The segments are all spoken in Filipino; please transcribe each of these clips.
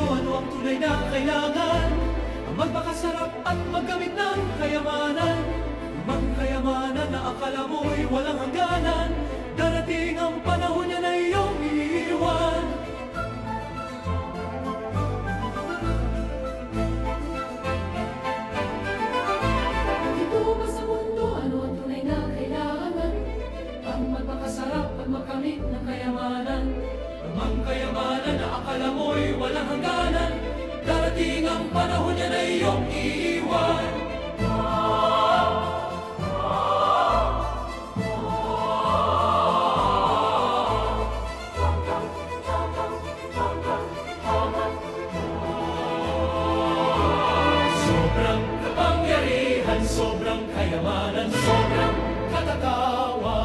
mundo, ano ang tunay na kailangan? Ang magpakasarap at magkamit ng kayamanan. Mang kayamanan na akala mo'y walang hangganan. Darating ang panahon niya na iyong iiwan. Dito ba sa mundo, ano ang tunay na kailangan? Ang magpakasarap at magkamit ng kayamanan. Mang kayamanan na akala mo'y walang hangganan. Darating ang panahon niya na iyong iiwan. Sobrang kapangyarihan, sobrang kayamanan, sobrang katatawa.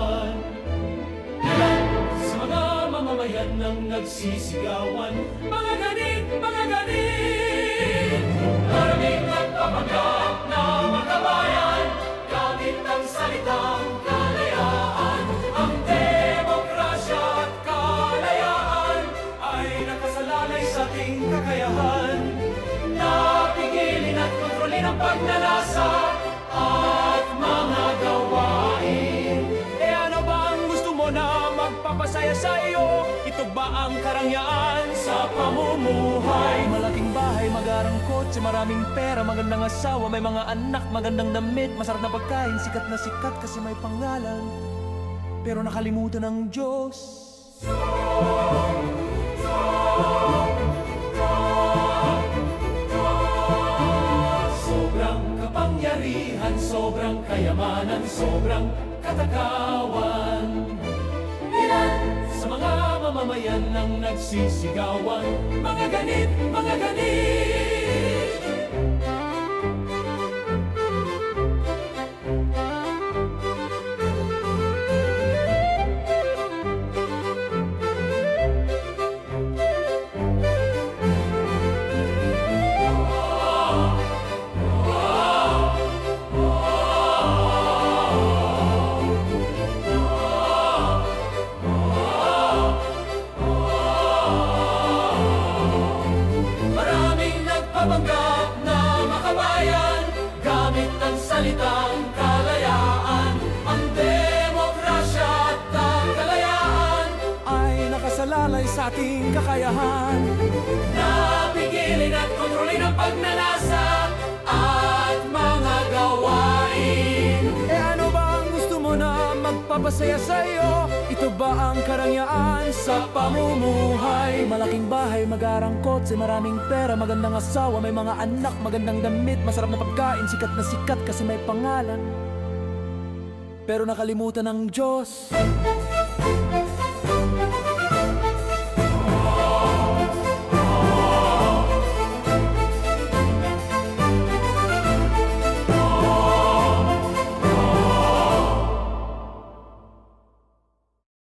Mamamayan ng nagsisigawan, mga ganit, mga ganit. Maraming nagpapanggap na makabayan, gamit ang salitang kalayaan. Ang demokrasya at kalayaan ay nakasalalay sa ating kakayahan. Napigilin at kontrolin ang pagnanasa at mga gawain. E ano ba ang gusto mo na magpapasaya sa iyo? Ito ba ang karangyaan sa pamumuhay? Malaking bahay, magarang kotse, maraming pera, magandang asawa, may mga anak, magandang damit, masarap na pagkain, sikat na sikat kasi may pangalan. Pero nakalimutan ng Diyos. Sobrang kapangyarihan, sobrang kayamanan, sobrang katakawan. Ilan sa mga mamamayan ng nagsisigawan, mga ganit, mga ganit. Panggap na makabayan, gamit ang salitang kalayaan. Ang demokrasya at ang kalayaan Ay nakasalalay sa ating kakayahan. napigilin at kontrolin ang pagnanasa at mga gawain. E ano ba ang gusto mo na magpapasaya sa iyo? Ito ba ang karangyaan sa pamumuhay? Malaking bahay, magarang kotse, maraming pera, magandang asawa, may mga anak, magandang damit, masarap na pagkain, sikat na sikat kasi may pangalan. Pero nakalimutan ng Diyos.